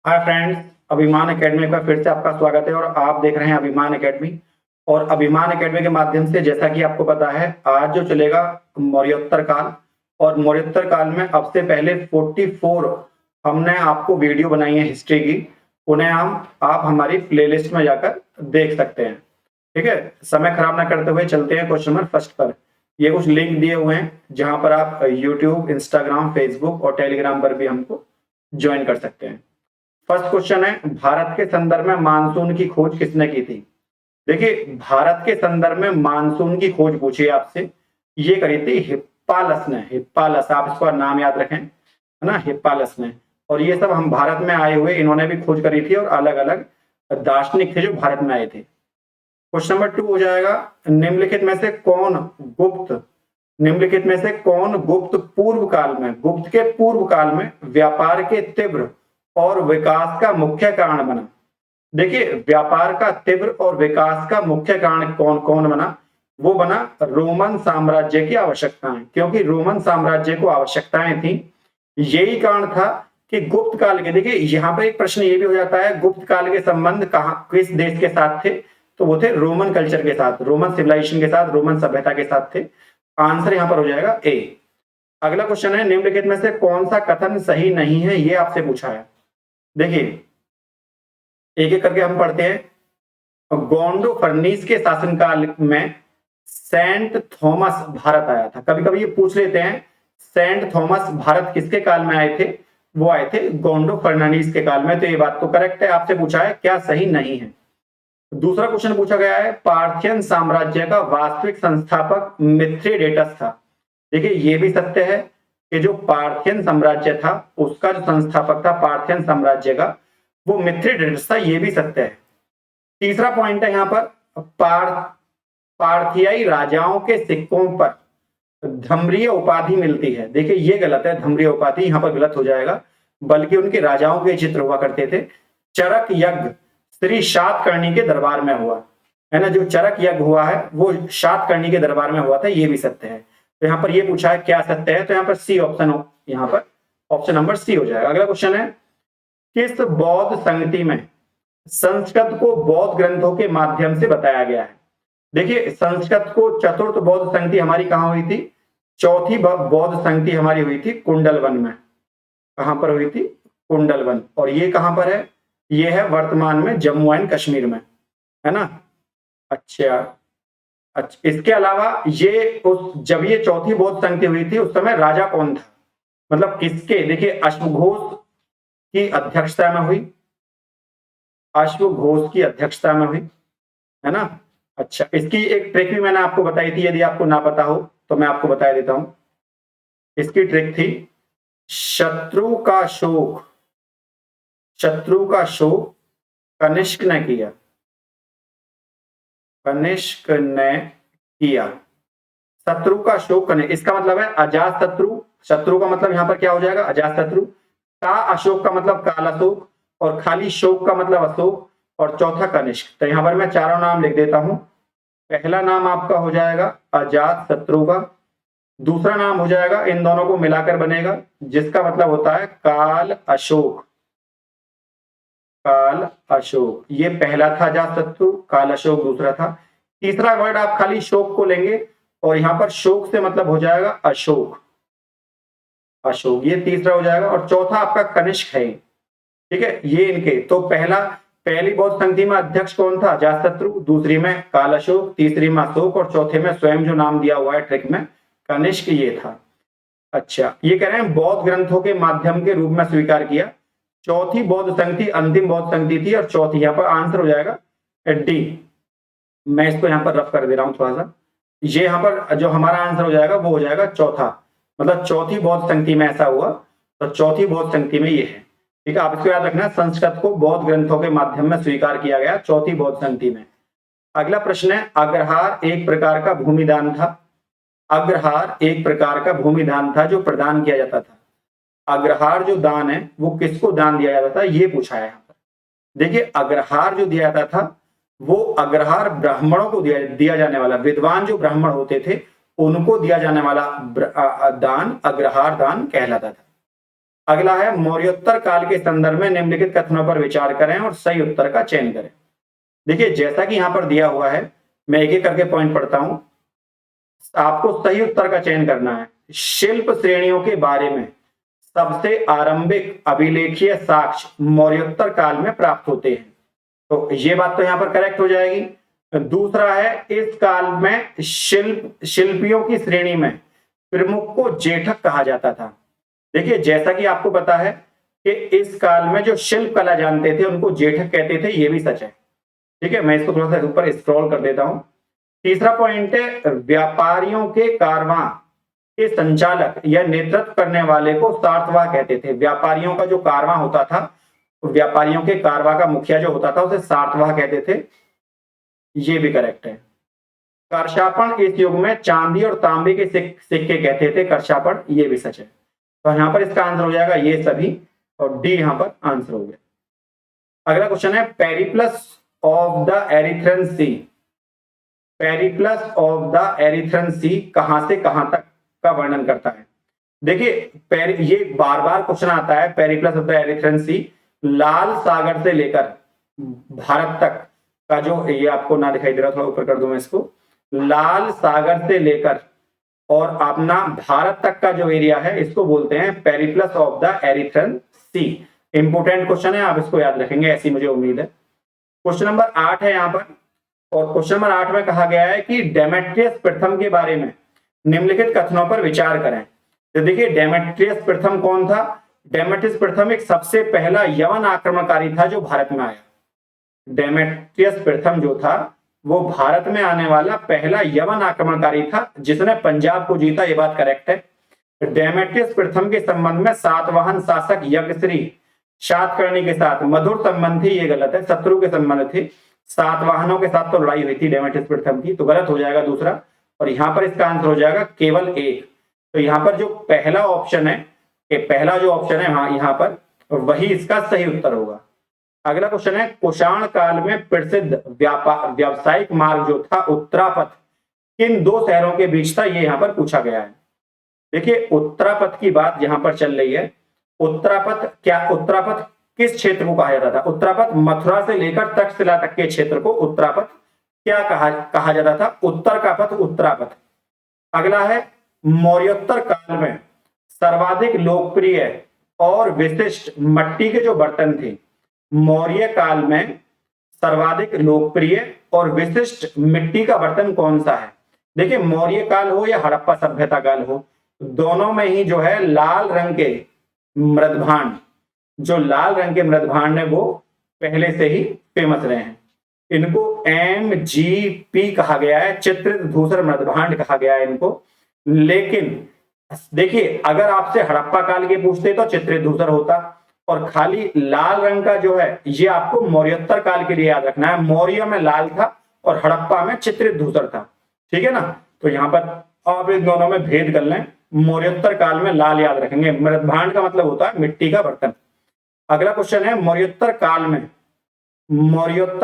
Hi friends, अभिमान academy का फिर से आपका स्वागत है और आप देख रहे हैं अभिमान एकेडमी। और अभिमान एकेडमी के माध्यम से जैसा कि आपको पता है आज जो चलेगा मौर्योत्तर काल। और मौर्योत्तर काल में अब से पहले 44 हमने आपको वीडियो बनाई है हिस्ट्री की। उन्हें आप हमारी प्लेलिस्ट में जाकर देख सकते हैं। ठीक है, समय खराब ना करते हुए चलते हैं क्वेश्चन नंबर फर्स्ट पर। ये कुछ लिंक दिए हुए हैं जहां पर आप यूट्यूब, इंस्टाग्राम, फेसबुक और टेलीग्राम पर भी हमको ज्वाइन कर सकते हैं। फर्स्ट क्वेश्चन है, भारत के संदर्भ में मानसून की खोज किसने की थी? देखिए, भारत के संदर्भ में मानसून की खोज पूछी है आपसे, ये करी थी हिप्पालस ने। हिप्पालस, आप इसका नाम याद रखें, है ना, हिप्पालस ने। और ये सब हम भारत में आए हुए इन्होंने भी खोज करी थी और अलग अलग दार्शनिक थे जो भारत में आए थे। क्वेश्चन नंबर 2 हो जाएगा, निम्नलिखित में से कौन गुप्त निम्नलिखित में से कौन गुप्त के पूर्व काल में व्यापार के तीव्र और विकास का मुख्य कारण बना? देखिए, व्यापार का तीव्र और विकास का मुख्य कारण कौन कौन बना? वो बना रोमन साम्राज्य की आवश्यकताएं, क्योंकि रोमन साम्राज्य को आवश्यकताएं थी। यही कारण था कि गुप्त काल के, देखिए यहाँ पर एक प्रश्न ये भी हो जाता है, गुप्त काल के संबंध कहाँ, किस देश के साथ थे? तो वो थे रोमन कल्चर के साथ, रोमन सिविलाइजेशन के साथ, रोमन सभ्यता के साथ थे। आंसर यहां पर हो जाएगा ए। अगला क्वेश्चन है, निम्नलिखित में से कौन सा कथन सही नहीं है? ये आपसे पूछा है। देखिए, एक एक करके हम पढ़ते हैं। गोंडो फर्नीस के शासनकाल में सेंट थॉमस भारत आया था। कभी कभी ये पूछ लेते हैं, सेंट थॉमस भारत किसके काल में आए थे? वो आए थे गोंडो फर्नांडीज के काल में। तो ये बात तो करेक्ट है, आपसे पूछा है, क्या सही नहीं है? दूसरा क्वेश्चन पूछा गया है, पार्थियन साम्राज्य का वास्तविक संस्थापक मिथ्रेडेटस था। देखिए, ये भी सत्य है कि जो पार्थियन साम्राज्य था उसका जो संस्थापक था पार्थियन साम्राज्य का, वो मिथ्रेडेटस था। ये भी सत्य है। तीसरा पॉइंट है यहाँ पर, पार्थियाई राजाओं के सिक्कों पर धम्रिय उपाधि मिलती है। देखिए, ये गलत है, धम्रिय उपाधि यहाँ पर गलत हो जाएगा, बल्कि उनके राजाओं के चित्र हुआ करते थे। चरक यज्ञ श्री सातकर्णी के दरबार में हुआ है ना, जो चरक यज्ञ हुआ है वो सातकर्णी के दरबार में हुआ था। ये भी सत्य है। तो यहाँ पर ये पूछा है क्या सत्य है, तो यहाँ पर सी ऑप्शन हो, यहाँ पर ऑप्शन नंबर सी हो जाएगा। अगला क्वेश्चन है, किस बौद्ध संगति में संस्कृत को बौद्ध ग्रंथों के माध्यम से बताया गया है? देखिए, संस्कृत को चतुर्थ बौद्ध संगति हमारी कहाँ हुई थी? चौथी बौद्ध संगति हमारी हुई थी कुंडलवन में। कहां पर हुई थी? कुंडलवन। और ये कहां पर है? ये है वर्तमान में जम्मू एंड कश्मीर में, है ना। अच्छा, इसके अलावा ये जब ये चौथी बौद्ध संगति हुई थी उस समय राजा कौन था? मतलब किसके? देखिए, अश्वघोष की अध्यक्षता में हुई, अश्वघोष की अध्यक्षता में हुई, है ना। अच्छा, इसकी एक ट्रिक भी मैंने आपको बताई थी, यदि आपको ना पता हो तो मैं आपको बता देता हूं। इसकी ट्रिक थी, शत्रु का शोक कनिष्क ने किया। कनिष्क ने किया शत्रु का शोक कनिष्क, इसका मतलब है अजात शत्रु। शत्रु का मतलब यहां पर क्या हो जाएगा? अजात शत्रु। का अशोक का मतलब काल अशोक, और खाली शोक का मतलब अशोक, और चौथा कनिष्क। तो यहां पर मैं चारों नाम लिख देता हूं। पहला नाम आपका हो जाएगा अजात शत्रु का, दूसरा नाम हो जाएगा, इन दोनों को मिलाकर बनेगा, जिसका मतलब होता है काल अशोक। काल अशोक, ये पहला था अजातशत्रु, काल अशोक दूसरा था। तीसरा वर्ड आप खाली शोक को लेंगे और यहां पर शोक से मतलब हो जाएगा अशोक। अशोक, ये तीसरा हो जाएगा। और चौथा आपका कनिष्क है। ठीक है, ये इनके तो पहली बौद्ध संगति में अध्यक्ष कौन था? अजातशत्रु, दूसरी में काल अशोक, तीसरी में अशोक, और चौथे में स्वयं जो नाम दिया हुआ है ट्रिक में, कनिष्क, ये था। अच्छा, ये कह रहे हैं बौद्ध ग्रंथों के माध्यम के रूप में स्वीकार किया। चौथी बौद्ध संगति अंतिम बौद्ध संगति थी, और चौथी यहाँ पर आंसर हो जाएगा डी। मैं इसको यहाँ पर रफ कर दे रहा हूं थोड़ा सा। ये यहाँ पर जो हमारा आंसर हो जाएगा वो हो जाएगा चौथा, मतलब चौथी बौद्ध संगति में ऐसा हुआ, तो चौथी बौद्ध संगति में ये है। ठीक है, आप इसको याद रखना, संस्कृत को बौद्ध ग्रंथों के माध्यम में स्वीकार किया गया चौथी बौद्ध संगति में। अगला प्रश्न है, अग्रहार एक प्रकार का भूमिदान था। अग्रहार एक प्रकार का भूमिदान था जो प्रदान किया जाता था। अग्रहार जो दान है वो किसको दान दिया जाता था, ये पूछा है यहाँ पर। देखिए, अग्रहार जो दिया जाता था वो अग्रहार ब्राह्मणों को दिया जाने वाला, विद्वान जो ब्राह्मण होते थे उनको दिया जाने वाला दान अग्रहार दान कहलाता था। अगला है मौर्योत्तर काल के संदर्भ में निम्नलिखित कथनों पर विचार करें और सही उत्तर का चयन करें। देखिए जैसा कि यहां पर दिया हुआ है, मैं एक एक करके पॉइंट पढ़ता हूं, आपको सही उत्तर का चयन करना है। शिल्प श्रेणियों के बारे में सबसे आरंभिक अभिलेखीय साक्ष्य मौर्योत्तर काल में प्राप्त होते हैं, तो ये बात तो यहां पर करेक्ट हो जाएगी। दूसरा है, इस काल में शिल्पियों की श्रेणी में प्रमुख को जेठक कहा जाता था। देखिए जैसा कि आपको पता है कि इस काल में जो शिल्प कला जानते थे उनको जेठक कहते थे, ये भी सच है। ठीक है, मैं इसको थोड़ा सा ऊपर स्क्रॉल कर देता हूं। तीसरा पॉइंट है, व्यापारियों के कारवां के संचालक या नेतृत्व करने वाले को सार्थवाह कहते थे। व्यापारियों का जो कारवां होता था, व्यापारियों के कारवां का मुखिया जो होता था उसे सार्थवाह कहते थे, ये भी करेक्ट है। करशापण इस युग में चांदी और तांबे के सिक्के कहते थे करशापण, ये भी सच है। तो यहां पर इसका आंसर हो जाएगा ये सभी, और डी यहां पर आंसर हो गया। अगला क्वेश्चन है, Periplus of the Erythraean Sea, Periplus of the Erythraean Sea कहां से कहां तक का वर्णन करता है। देखिए ये बार बार क्वेश्चन आता है, पेरिप्लस ऑफ द एरिथ्रन सी लाल सागर से लेकर भारत तक का जो, ये आपको ना दिखाई दे रहा, थोड़ा ऊपर कर दूं मैं इसको, लाल सागर से लेकर और अपना भारत तक का जो एरिया है इसको बोलते हैं Periplus of the Erythraean Sea. Important question है, आप इसको याद रखेंगे ऐसी मुझे उम्मीद है। क्वेश्चन नंबर 8 है यहाँ पर, और क्वेश्चन नंबर 8 में कहा गया है कि डेमेट्रियस प्रथम के बारे में निम्नलिखित कथनों पर विचार करें। तो देखिए डेमेट्रियस प्रथम कौन था? डेमेट्रियस प्रथम एक सबसे पहला यवन आक्रमणकारी था जो भारत में आया। डेमेट्रियस प्रथम जो था वो भारत में आने वाला पहला यवन आक्रमणकारी था जिसने पंजाब को जीता, ये बात करेक्ट है। डेमेट्रियस प्रथम के संबंध में सातवाहन शासक यज्ञश्री शातकर्णी के साथ मधुर संबंध थी, ये गलत है, शत्रु के संबंध थे। सातवाहनों के साथ तो लड़ाई हुई थी डेमेट्रियस प्रथम की, तो गलत हो जाएगा दूसरा, और यहां पर इसका आंसर हो जाएगा केवल एक। तो यहाँ पर जो पहला ऑप्शन है, पहला जो ऑप्शन है हाँ यहाँ पर, वही इसका सही उत्तर होगा। अगला क्वेश्चन है, कुषाण काल में प्रसिद्ध व्यावसायिक मार्ग जो था उत्तरापथ किन दो शहरों के बीच था, ये यहाँ पर पूछा गया है। देखिए उत्तरापथ की बात यहाँ पर चल रही है। उत्तरापथ किस क्षेत्र को कहा जाता था? उत्तरापथ मथुरा से लेकर तक्षशिला तक के क्षेत्र को उत्तरापथ क्या कहा जाता था? उत्तर का पथ उत्तरापथ। अगला है, मौर्योत्तर काल में सर्वाधिक लोकप्रिय और विशिष्ट मिट्टी के जो बर्तन थे, मौर्य काल में सर्वाधिक लोकप्रिय और विशिष्ट मिट्टी का बर्तन कौन सा है? देखिए मौर्य काल हो या हड़प्पा सभ्यता काल हो, दोनों में ही जो है लाल रंग के मृदभांड, जो लाल रंग के मृदभांड है वो पहले से ही फेमस रहे हैं। इनको MGP कहा गया है, चित्रित धूसर मृदभांड कहा गया है इनको। लेकिन देखिए अगर आपसे हड़प्पा काल के पूछते तो चित्रित धूसर होता, और खाली लाल रंग का जो है ये आपको मौर्योत्तर काल के लिए याद रखना है। मौर्य में लाल था और हड़प्पा में चित्रित धूसर था, ठीक है ना। तो यहाँ पर आप इन दोनों में भेद कर लें, मौर्योत्तर काल में लाल याद रखेंगे। मृदभांड का मतलब होता है मिट्टी का बर्तन। अगला क्वेश्चन है, मौर्योत्तर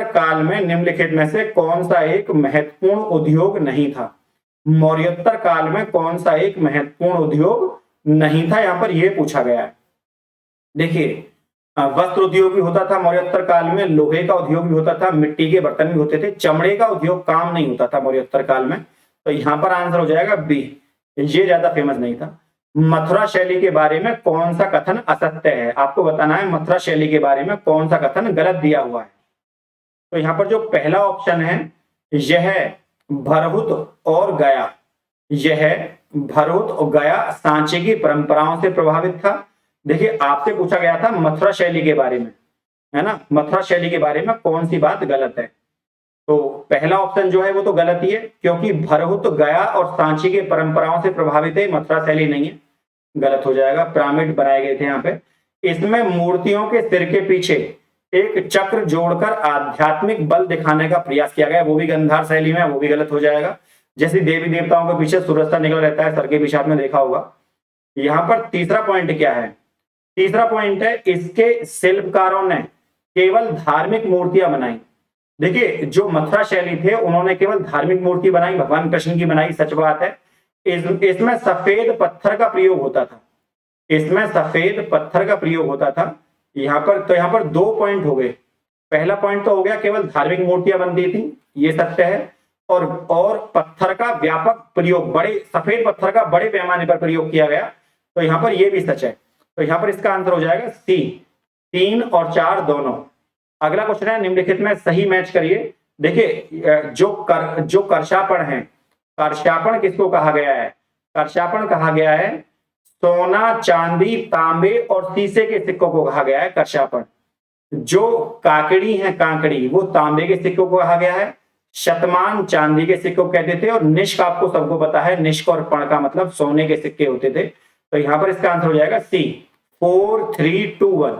काल में निम्नलिखित में से कौन सा एक महत्वपूर्ण उद्योग नहीं था? मौर्योत्तर काल में कौन सा एक महत्वपूर्ण उद्योग नहीं था, यहां पर यह पूछा गया है। देखिए वस्त्र उद्योग भी होता था मौर्योत्तर काल में, लोहे का उद्योग भी होता था, मिट्टी के बर्तन भी होते थे, चमड़े का उद्योग काम नहीं होता था मौर्योत्तर काल में। तो यहां पर आंसर हो जाएगा बी, ये ज्यादा फेमस नहीं था। मथुरा शैली के बारे में कौन सा कथन असत्य है? आपको बताना है मथुरा शैली के बारे में कौन सा कथन गलत दिया हुआ है। तो यहां पर जो पहला ऑप्शन है यह भरहुत और गया, यह भरहुत और गया सांचे की परंपराओं से प्रभावित था। देखिए आपसे पूछा गया था मथुरा शैली के बारे में, है ना, मथुरा शैली के बारे में कौन सी बात गलत है? तो पहला ऑप्शन जो है वो तो गलत ही है, क्योंकि भरहुत गया और सांची के परंपराओं से प्रभावित है, मथुरा शैली नहीं है, गलत हो जाएगा। पिरामिड बनाए गए थे यहाँ पे, इसमें मूर्तियों के सिर के पीछे एक चक्र जोड़कर आध्यात्मिक बल दिखाने का प्रयास किया गया, वो भी गंधार शैली में, वो भी गलत हो जाएगा। जैसे देवी देवताओं के पीछे सूरज सा निकल रहता है सर के पीछे, आपने देखा होगा। यहाँ पर तीसरा पॉइंट क्या है? तीसरा पॉइंट है, इसके शिल्पकारों ने केवल धार्मिक मूर्तियां बनाई। देखिए जो मथुरा शैली थे उन्होंने केवल धार्मिक मूर्ति बनाई, भगवान कृष्ण की बनाई, सच बात है। इसमें सफेद पत्थर का प्रयोग होता था, इसमें सफेद पत्थर का प्रयोग होता था। यहाँ पर 2 पॉइंट हो गए। पहला पॉइंट तो हो गया केवल धार्मिक मूर्तियां बनती थी, ये सत्य है। और पत्थर का व्यापक प्रयोग, बड़े सफेद पत्थर का बड़े पैमाने पर प्रयोग किया गया, तो यहाँ पर ये भी सच है। तो यहाँ पर इसका आंसर हो जाएगा सी, 3 और 4 दोनों। अगला क्वेश्चन है, निम्नलिखित में सही मैच करिए। देखिए जो कर्षापण है, कर्षापण किसको कहा गया है? कर्षापण कहा गया है सोना, चांदी, तांबे और शीशे के सिक्कों को कहा गया है कर्षापण। जो काकड़ी है, कांकड़ी, वो तांबे के सिक्कों को कहा गया है। शतमान चांदी के सिक्कों कहते थे, और निष्क आपको सबको पता है, निष्क और पण का मतलब सोने के सिक्के होते थे। तो यहां पर इसका आंसर हो जाएगा सी, 4, 3, 2, 1।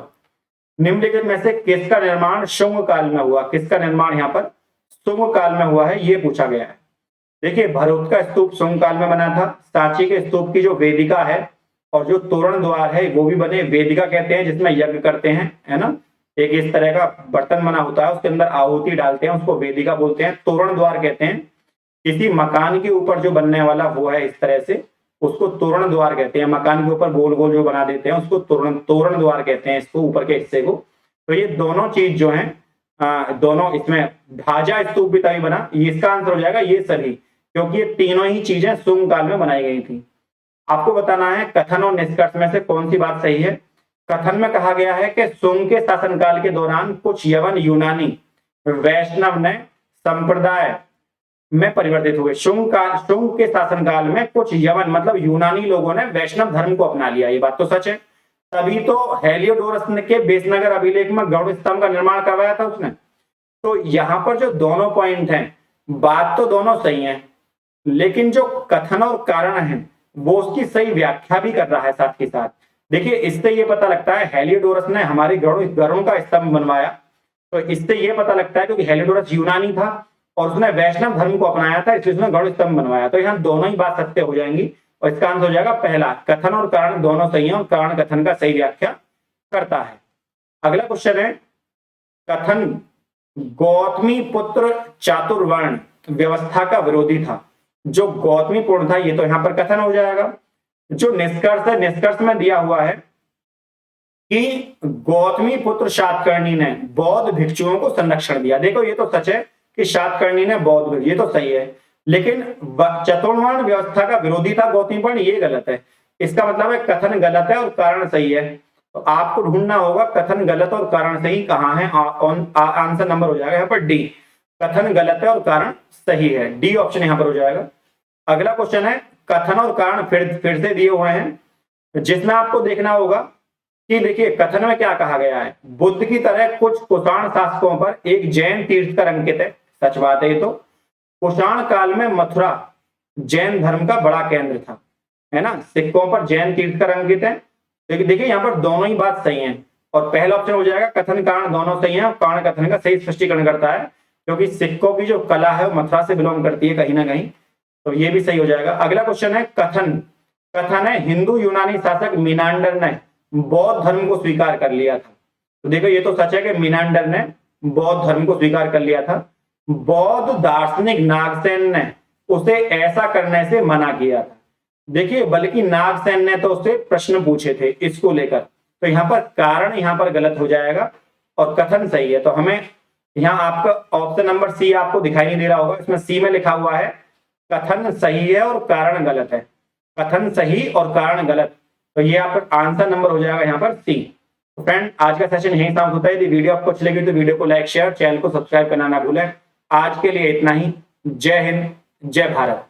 निम्नलिखित में से किसका निर्माण शुंग काल में हुआ? किसका निर्माण यहाँ पर शुंग काल में हुआ है, ये पूछा गया है। देखिए भरोत का स्तूप शुंग काल में बना था। सांची के स्तूप की जो वेदिका है और जो तोरण द्वार है वो भी बने, वेदिका कहते हैं जिसमें यज्ञ करते हैं, है ना। एक इस तरह का बर्तन बना होता है, उसके अंदर आहुति डालते हैं, उसको वेदिका बोलते हैं। तोरण द्वार कहते हैं किसी मकान के ऊपर जो बनने वाला वो है इस तरह से, उसको तोरण द्वार कहते हैं। मकान के ऊपर गोल गोल जो बना देते हैं उसको तोरण द्वार कहते हैं, इसको ऊपर के हिस्से को। तो ये दोनों चीज जो है दोनों, इसमें ढांचा स्तूप भी तभी बना। इसका आंसर हो जाएगा ये सभी, क्योंकि ये तीनों ही चीजें शुंग काल में बनाई गई थी। आपको बताना है कथन और निष्कर्ष में से कौन सी बात सही है। कथन में कहा गया है कि शुंग के शासनकाल के दौरान कुछ यवन यूनानी वैष्णव ने संप्रदाय में परिवर्तित हुए। शुंग के शासनकाल में कुछ यवन मतलब यूनानी लोगों ने वैष्णव धर्म को अपना लिया, ये बात तो सच है। तभी तो हेलियोडोरस के बेसनगर अभिलेख में गरुड़ स्तंभ का निर्माण करवाया था उसने। तो यहाँ पर जो दोनों पॉइंट हैं, बात तो दोनों सही है, लेकिन जो कथन और कारण है वो उसकी सही व्याख्या भी कर रहा है साथ ही साथ। देखिए इससे ये पता लगता है हेलियोडोरस ने हमारे गरुड़ का स्तंभ बनवाया, तो इससे ये पता लगता है क्योंकि हेलियोडोरस यूनानी था और उसने वैष्णव धर्म को अपनाया था, इसलिए उसने गरुड़ स्तंभ बनवाया। तो यहाँ दोनों ही बात सत्य हो जाएंगी और इसका आंसर हो जाएगा पहला, कथन और कारण दोनों सही है और कारण कथन का सही व्याख्या करता है। अगला क्वेश्चन है, कथन गौतमी पुत्र चातुर्वर्ण व्यवस्था का विरोधी था। जो गौतमी पुत्र था ये तो यहाँ पर कथन हो जाएगा। जो निष्कर्ष है, निष्कर्ष में दिया हुआ है कि गौतमी पुत्र शातकर्णी ने बौद्ध भिक्षुओं को संरक्षण दिया। देखो ये तो सच है कि शातकर्णी ने बौद्ध, ये तो सही है, लेकिन चतुर्वर्ण व्यवस्था का विरोधी था गौतमी पुत्र, ये गलत है। इसका मतलब है कथन गलत है और कारण सही है। तो आपको ढूंढना होगा कथन गलत और कारण सही कहाँ है। आंसर नंबर हो जाएगा यहाँ पर डी, कथन गलत है और कारण सही है। डी ऑप्शन यहाँ पर हो जाएगा। अगला क्वेश्चन है, कथन और कारण फिर से दिए हुए हैं, जिसमें आपको देखना होगा कि देखिए कथन में क्या कहा गया है, बुद्ध की तरह कुछ कुषाण शासकों पर एक जैन तीर्थकर अंकित है। सच बात है ये तो। कुषाण काल में मथुरा जैन धर्म का बड़ा केंद्र था, है ना। सिक्कों पर जैन तीर्थकर अंकित है। देखिए यहाँ पर दोनों ही बात सही है और पहला ऑप्शन हो जाएगा कथन कारण दोनों सही है और कारण कथन का सही स्पष्टीकरण करता है, क्योंकि सिक्कों की जो कला है वो मथुरा से बिलोंग करती है कहीं ना कहीं, तो ये भी सही हो जाएगा। अगला क्वेश्चन है, कथन है हिंदू यूनानी शासक मीनांडर ने बौद्ध धर्म को स्वीकार कर लिया था। तो देखो ये तो सच है कि मीनांडर ने बौद्ध धर्म को स्वीकार कर लिया था। बौद्ध दार्शनिक नागसेन ने उसे ऐसा करने से मना किया था। देखिए बल्कि नागसेन ने तो उससे प्रश्न पूछे थे इसको लेकर। तो यहाँ पर कारण यहाँ पर गलत हो जाएगा और कथन सही है। तो हमें यहाँ आपका ऑप्शन नंबर सी आपको दिखाई नहीं दे रहा होगा, इसमें सी में लिखा हुआ है कथन सही है और कारण गलत है। कथन सही और कारण गलत, तो ये आपका आंसर नंबर हो जाएगा यहाँ पर सी। फ्रेंड आज का सेशन यही समाप्त होता है। यदि वीडियो आपको अच्छी लगी तो वीडियो को लाइक शेयर, चैनल को सब्सक्राइब करना ना भूलें। आज के लिए इतना ही। जय हिंद, जय भारत।